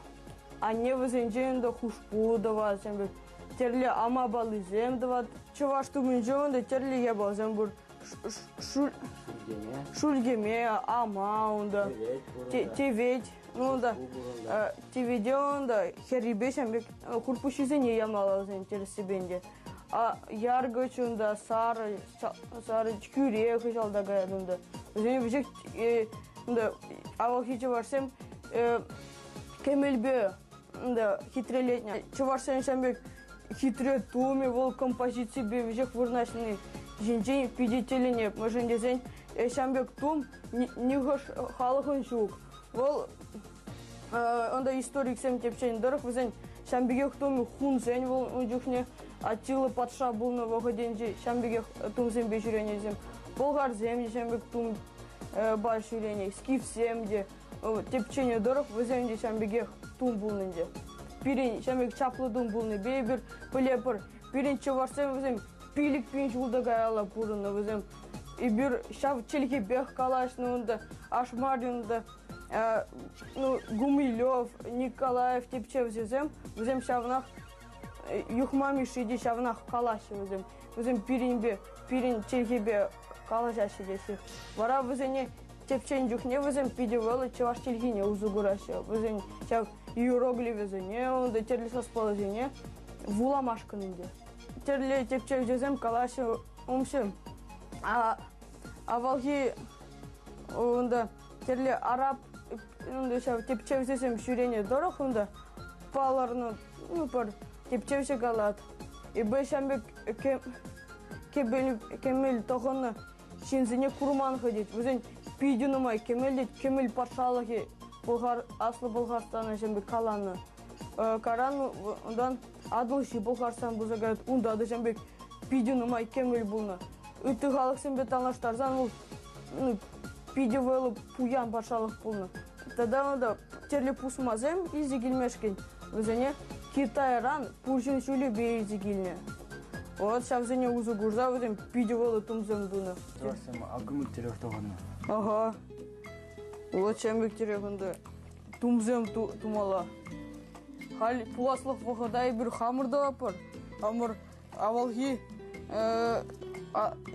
Анне візенженді хушпу давад, терлі ама балы зем давад. Чывашту мүнженді терлі ебал зем бұр шульгеме, ама онда, тевет, теведе онда херрибе шамбек хурпушизене ямала зем терсі бенде. Яргыч онда сары күрек жалда гаядында. Зем бежек авал хиче барсем кемелбе хитрелетня. Чуварсен шамбек хитре туми вол композиции бевжек вырнашный жинжей пидетелене можендезен шамбек тум нигош халыхын жук. Вол онда историк сем тепчен дырык визен шамбегек туми хунзен вол унжухне Атила патша булны вогоденжи шамбегек тумзен бежуренезем. Болгар земде шамбек тум башулене скиф земде. Тепчене дорог віземде шамбеге тум булнынде. Пирен шамбек чаплы дум булны бейбір пілепір. Пирен чеварсем візем пилік пен жулда гаяла пурыны візем. Ибір шав челге бех калашнында, Ашмаринда, Гумилев, Николаев тепче візем шавнақ юхмами шиди шавнақ калашы візем. Візем пирен челгебе калашашы деші. Вара візене тепчен жүхне візем пидевелы чеваш челгине узугурашы. Візем шав иероглиф візене, онда терлі саспалазене вуламашкынынде. Терлі тепчен жүзем калашы умшым. Авалги онда терлі араб тепчевсесем шүрене дорох онда паларны тепчевсе галат. И бешамбек кемел тоғыны шинзіне курман ходить. Візен пидюнымай кемел патшалығы аслы Болгарстаны жембек каланы. Каран ондан адылшы Болгарстан бұза гайд. Онда ады жембек пидюнымай кемел бұлны. үті халық сенбе талаштарзан ол пиде вэлы пуян башалық пулны. Тада онда терлі пусмазем изи келмешкен. Өзіне Китайран пушин шулі бе изи келне. Вот шавзене узу гурза өзім пиде вэлы тумзем дуны. Тұрасым, агымык терек тоғаны. Ага. Вот шамбек терегінді тумзем тумала. Хал пуласлық вғыдай бір хамырда апыр. Хамыр авалги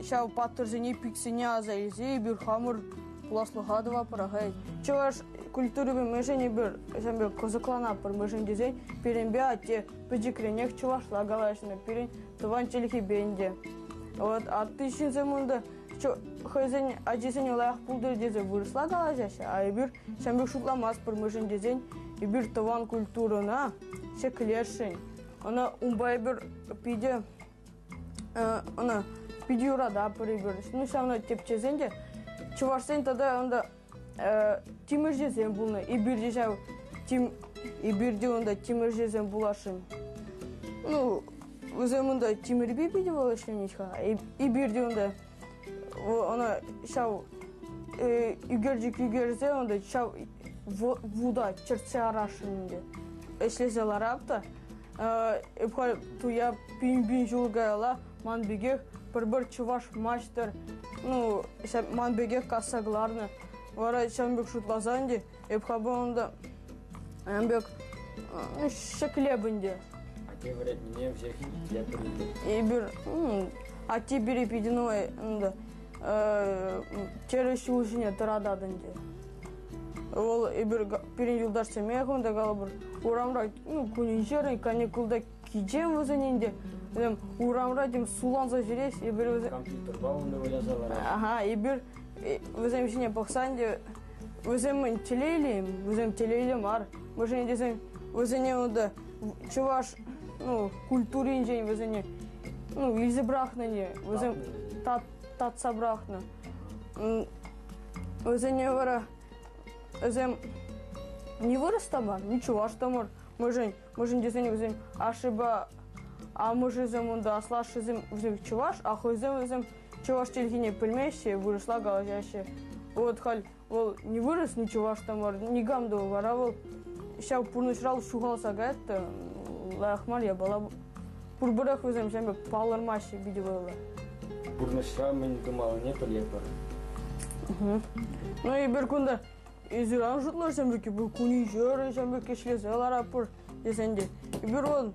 шау паттырзене пиксене азайзе бір хамыр пуласлық ады апыр. Чуваш культуры бі мәжені бір шамбек козыклана апыр мәжен дезен перенбе атте пөджекренек чувашла галашыны перен тыван челхи бенде. Вот атты үшін земунды Хойзен ажесен олаяқ пулдыр дезе вырысла галажашы, а ебір шамбек шутламас пырмышын дезен ебір тыван культурына шекілершін. Она умбай бір пиде, она пиде юрада пыры бір. Ну, шамна тепчезен де, чувашсен тада онда тимір жезен бұлны. Ебірде жау, ебірде онда тимір жезен бұлашын. Ну, өзем онда тимір бей пиде болашын ешқа. Ебірде онда ona şav ügerze onda şav vuda çırtsı araşındı. Eşleseler yaptı. Epkal tuya bin julgayla man bege bir çuvaş maçtır. Ну, man bege kasaglarını. Vara şambek şutlazandı. Epkal onda ambek şeklebindi. Ate vret ne взять я bir ati biri pidinoy onda через ушине тарададынды. Ол ибір перен жылдар семех онда қалабыр. Урамра күнінжерін каникулда кейжем өзіненде. Урамра дем суланза жүрес. Компьютер бауында ойлазалар. Ага, ибір өзім ішіне бақсанде өзімін телейлем ар. Можен десем өзіне онда чуваш культурин жен өзіне илзі брахнане өзім тат собрахна. Өзіне вара, өзім не вырос тамар, ничего аш тамар. Можен десен өзім ашыба, а можем онда аслаш өзім чуваш, а хойзем өзім чуваш телхине пельмеші, выросла галажашы. Вот халь, ол не вырос ничего аш тамар, не гамду вара ол. Шау пурнышрал шуғалса гайтты, лайахмар я бала. Пурбырах өзім жәмбек палырмашы биді болы. Пурнышра мен думал не полепар. Ну и бір күнді изиран жұтлар жәмбеке бұл күні жөрі жәмбеке шлезе алара пұр десенде. И бір он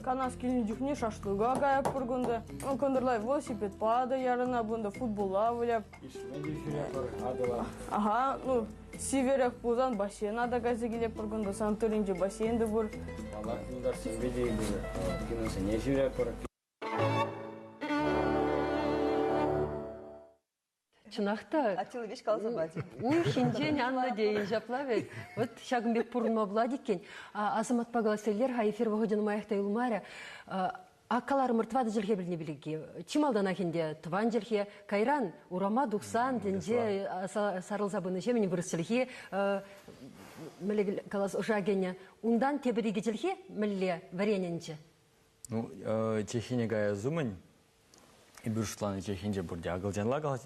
канас келін жүхне шашлыға ғайып пұр күнді. Он күндірлай велосипед пады ярына бұнда футбола вылеп. Ишменде жүрепар адыла. Ага, ну северек бұлдан бассейн ада газы келеп пұр күнді. Санторинде бассейнді бұр. Алар күндар сізбедей бұр. Киносы не жүрепар. Чынақта... Атилы беш қалса бәді. Шенжен анна дейін жаплавет. Вот шагымбек пұрынма бұлад екен. Азамат пагаласылер, хайфер вағыдын маяқта үлмәрі. Аққалары мұртвады жылге біліне біліге. Чималдан ақенде тұван жылге кайран, урама 90 дінде сарылзабыны жемені бұрыс жылге мүлі қалас ұшагене. Ундан тебіріге жылге мүлі варененже? Ну, чехине гая зумын. И бюршланы чехинже бурде агылжанла гал,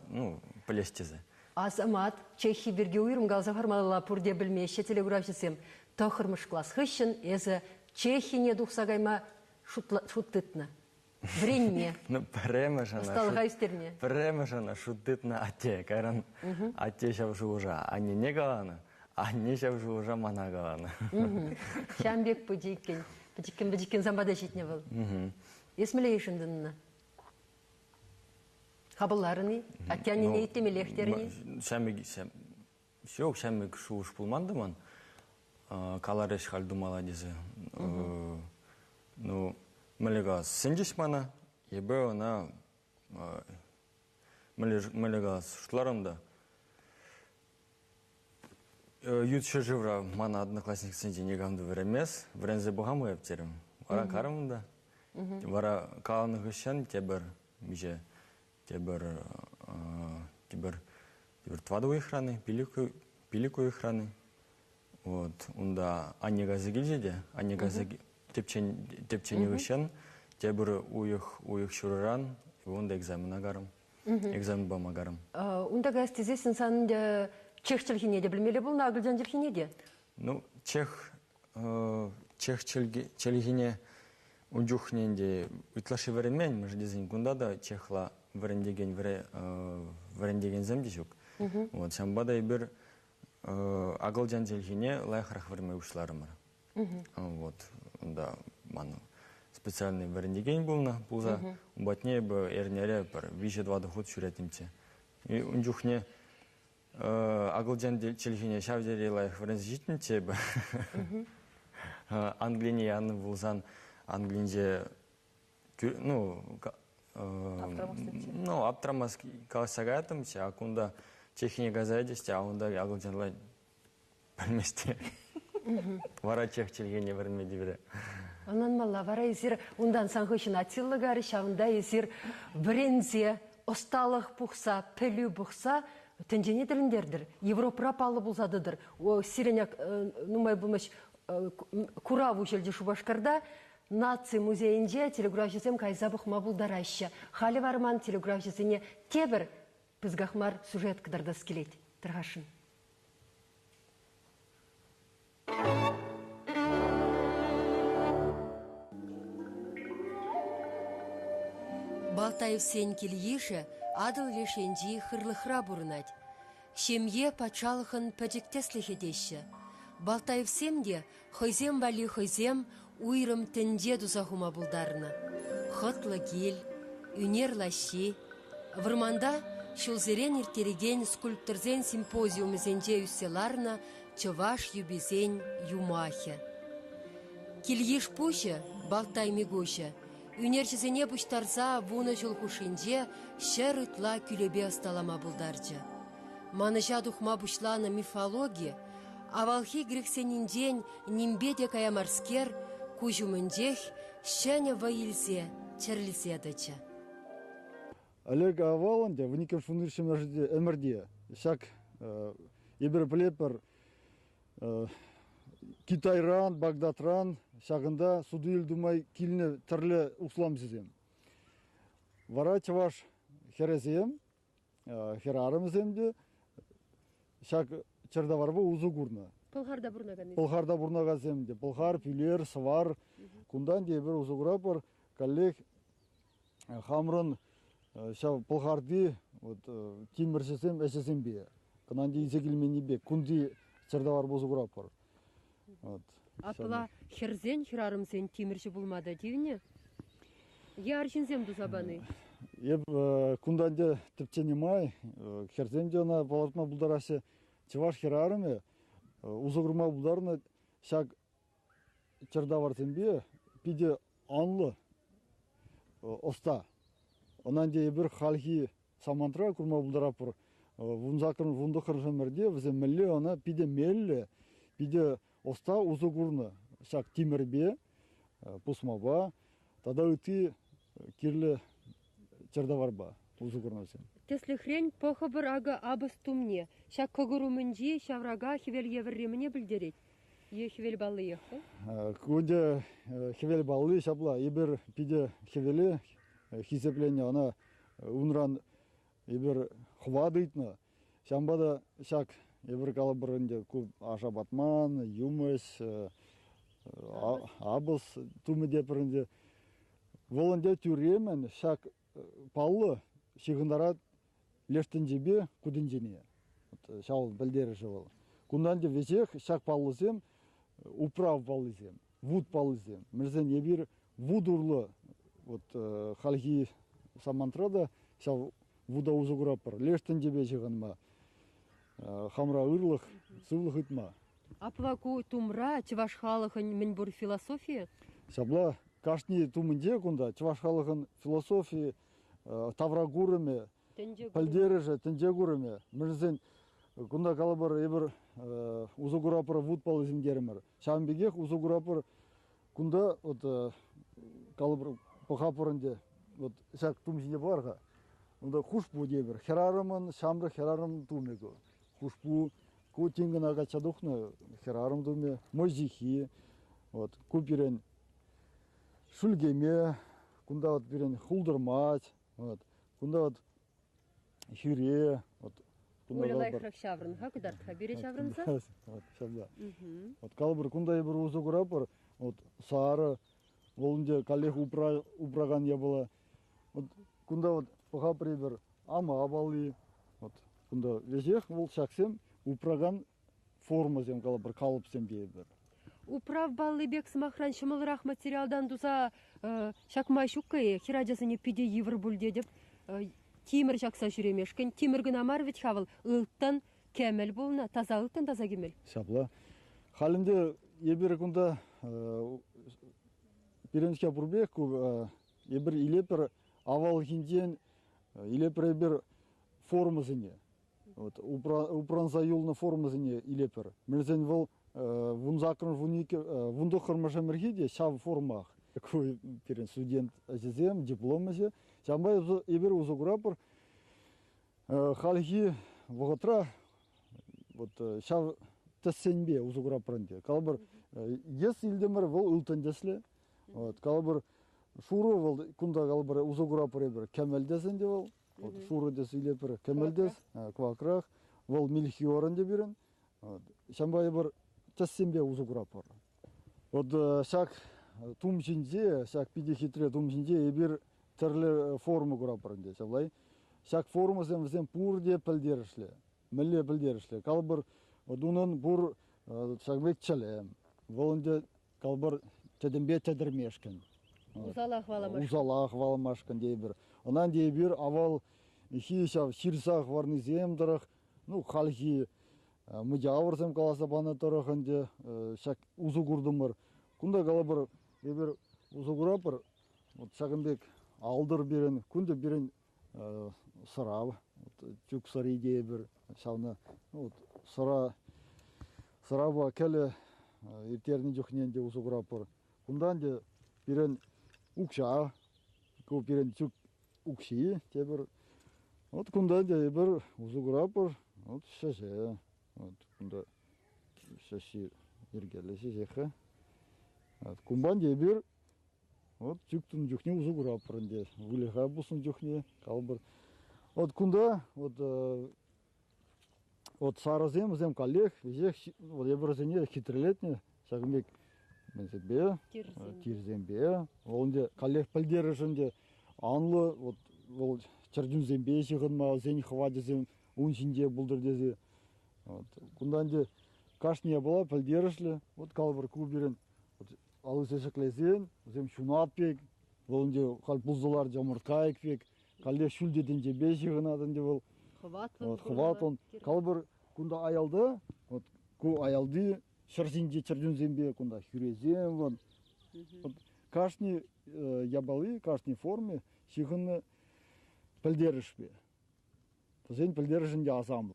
полестезе. Азамат чехи берге уйрым галза хармалала пурде білмеші телеграфисем. Тахырмыш класс хыщын, езі чехине дұқсағайма шуттытны. Вренне. Ну, премешана шуттытны ате. Кайран ате шавшу уже, а не галаны, а не шавшу уже мана галаны. Шамбек бөдекен замбада жетіне был. Есмілейшін дынна. Хабыларыны, аттянine иттемелехтерini. Шәмік шуыш пулмандыман. Калареш халдумала дезе. Ну, мэлега сендеш мана, ебе она мэлега шутларымда. Ютшы живра мана одноклассник сенде негамды веремес, врензе бугамы ептерім. Вара карымында. Вара каланы гышан тебір меже. Тебір твадовые храны, пиликую храны. Вот, унда аннега зігілжеде, аннега тепчені вішен, тебір уйық шурыран, онда экзамен агарым, экзамен бам агарым. Унда гастезес инсан чех чилхине де билмеле бул, нагылжан чилхине де. Ну, чех чилхине унжухненде утлаши веренмен, мы же дизайн гунда да чехла верендеген земдишук. Вот шамбада ибер агылжан чилхине лайхрах верме ушларымыр. Вот, да, ману. Специальный верендеген булна, булза, батне бы эрнере пар виже 2 доход шуретимче. И унжухне агылжан чилхине шавдери лайх верензитимче бы. Англине яны булзан англинже ну аптрамас калсагатымче, а кунда чехине газайдесте, а онда агылжанлай білместе. Вара чех чилхине веренмеди бире. Онан мала вара есір ундан санхышын атиллыгары шавында есір брензе осталық бұқса, пөлі бұқса, тінжене тіліндердір. Европа палы бұлзадыдыр. О сиреняк, нумай бұмыш, кураву желді Шубашкарда, наци музейінде телеграф-жесем кайза бұқма бұлдарайшы. Халі варман телеграф-жесене тебір пізгахмар сюжет кыдардас келет. Тұрғашын. Балтаев сен келейші, адыл лешенжи хырлыхра бұрынад. Шемье пачалықын пәдіктесліхе деші. Балтаев семде хойзем бали хойзем уйрым тінде дұзахума бұлдарына. Хытлы гел, үнер лаши. Вырманда шулзерен иртереген скульптурзен симпозиумы зенде үсселарына чываш юбизен юмахе. Келейш пушы, Балтай мигоші. Үнерчізіне бұштарза вуны жылғушынде шер ұтла күлебе асталама бұлдаржы. Маныжа дұхма бұшланы мифология, авалхи грексенинден нимбеде каямарскер күжумындех шәне вайылзе черлізедачы. Олег Аваланде, в никем шуныршем эмерде, шак ебір білепір Китайран, Багдатран, шағында суды елдумай киліне түрлі ұслам зізем. Вара чаваш херезем, херарымыземде, шақ чырда бар бұл ұзы күрні. Пылхарда бұрнага земде. Пылхар, пилер, свар, күндан де бір ұзы күра бар, коллег хамрын пылхарды теміршесем, әшесем бе. Кынан де изекілмені бе, күнді чырда бар бұзы күра бар. Апыла херзен хирарымсен темірші болмады дейіне? Яршынзем дұзабаны? Еп күнданде тіпчені май, херзен де она балатма бұлдарасы чываш хирарымы, ұзығырма бұлдарына шак чырда варсен бе, пиде анлы оста. Онан де бір халхи самантра күрма бұлдарапыр, вұнзақырын вұнды қыршымырде, візе мүлі она пиде мелі, пиде оста ұзығырны шак темірбе, пұсмаба, тада үті керлі чырда варба ұзығырнасы. Теслі хрен похы бір ага абыс тумне. Шак когырумынжи шаврага хевел евірреміне білдерет. Е хевел балы ехы? Көнде хевел балы шапла, ебір пиде хевелі хисеплене, она унран ебір хва дейтіні. Шамбада шак ебір калабырынде көп аша батман, юмыс, абыс тумы депірінде. Волонде түрремен шак палы шығындарат лештін жебе күдін жене. Шал білдері жывыл. Күнданде везех шак палызем, управ палызем, вуд палызем. Мірзен ебір вуд урлы халхи самантрада шал вуда узы күрапыр. Лештін жебе жығынма. Хамра ырлық, сывлық үтма. Аплаку тумра чываш халықын мен бұр философия? Шабла кашни тумынде күнда чываш халықын философия таврагурыме, пальдережі, тінжегурыме. Мірзен күнда калабыр ебір узы күрапыр вуд палызым дерімір. Шамбегех узы күрапыр күнда калабыр пұхапырынде шак тумсінде барға. Онда хушпу дебір. Херарымын, шамры херарым тумегі. Хушпу, ку тенгін аға чадухны херарым туме, мойзихи, ку берен шүлгеме, күнда берен хулдырмат, Вот. Кунда вот хюре, вот. Улайлайхрак шаврын, ха кудартха бере шаврынса? Вот, шабла. Вот калбыр кундай бір узу курапыр, вот сары, волынде калех упраган я была. Вот кунда вот пахапри бір ама абалы, вот кунда вежех вол шаксем упраган форма зем калбыр калып сем бейбір. Управ баллы бек смахран шымылырақ материалдан дуза шакмай шуккае, хиражасыне пиде евр бульде деп тимір жақса жүремешкен. Тиміргін амарвич хавыл ылттан кәмел болна, таза ылттан таза кемел. Шабла. Халінде ебір күнда переншке бұрбек, ебір илепір авал хинден, илепір ебір формазыне. Упранса юлна формазыне илепір. Мерзен вол вунзакрын вунду хырмашамырхиде шав формах. Такой перен студент азизем, диплом азе. Шамбай ебір узугурапыр. Халхи вғытра вот шав тессенбе узугурапырынде. Калбыр ес илдемір вол үлтендесле. Калбыр шуру вол кунда калбыр узугурапыр ебір кемелдесенде вол. Шуру дес илепір кемелдес, квакрах. Вол милхиорынде берін. Шамбай ебір тессенбе узугурапыр. Вот шак тумчинде, шак пиде хитре тумчинде ебір тірлі формы курапырынде. Шаблай. Шак формасын візен пурде пілдерішле, мүлі пілдерішле. Калбыр дунын бұр шагбек чәлем. Волынде калбыр тәдімбе тәдірмешкен. Узалақ валамашкен. Узалақ валамашкен дейбір. Онан дейбір авал хи шав ширсақ варны земдіріқ. Ну, халхи мұджа авырсым каласа баны тұрықынде шак узу күрдімір. Күнда калбыр дейбір узу күрапыр. Шагынбек алдыр берін, күнде берін сырав, чүк сыры идея бір, шавны сырава кәлі ертерні жүхненде ұзығырапыр. Күндан де берін ұқша, көп берін чүк ұқши, тебір. Күндан де бір ұзығырапыр, шәше, күнда шәші ергелі шәшеқі. Күнбан де бір жүктің жүхне ұзу күрапырынде, вылеға бұсын жүхне, қалбыр. Күнда, сарызем, зем коллег, везех, ебірзіне хитрелетіне, шағымбек менсебе, тирзембе, олында коллег пілдерішінде анлы, чәрдюнзембе шығынма, зен хвадезем, уншінде бұлдыр дезе. Күнданде кашния была, пілдерішлі, қалбыр күберін, алысы шықлезен, өзем шунат пек, олынде қал бұздылар жамыртқа екпек, қалде шүлдеден жебе жығынадын де бол. Хват он. Қалбыр күнда аялды, ку аялды, шырзинде чырдюнзембе күнда хүрезем. Кашни ябалы, кашни форме, шығыны пілдерішпе. Тозен пілдерішінде азамы.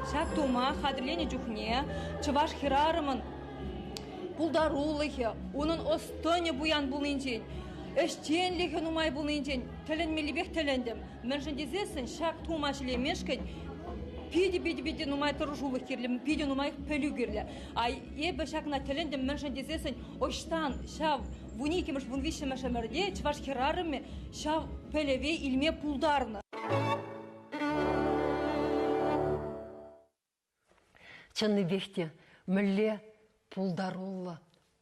Шак тума хадрлени жүхне, чываш хирарымын, пулдарулыхе, onun остоне буян булынчен, эштенлихе нумай булынчен, теленмелибек теленdim. Міншін дезесін шак тума жилемешкен, пиди нумай тұржулық керлі, пиди нумай пөлі керлі. Ай, ебі шакна теленdim, міншін дезесін, оштан шав вуникемеш вунвишемешемерде, чываш хирарыме, шав пөлеве илме пулдарны. Чынны бекте мүлле пулдарулы,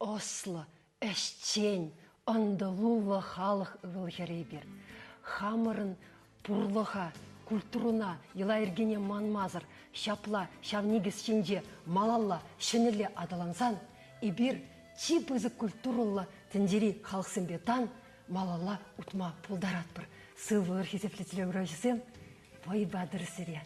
ослы, әштен, андылулы халық ығыл бер. Хамырын пұрлыға, культуруна, ела ергене манмазыр, шапла, шавнигіз шенже, малалла, шыныле адалансан, ибір чипызы культурулы тіндері халықсын бетан, малалла ұтма пулдаратпыр. Сылы ұрхезеплетілі ұрайшысен, бой бадыр сірия.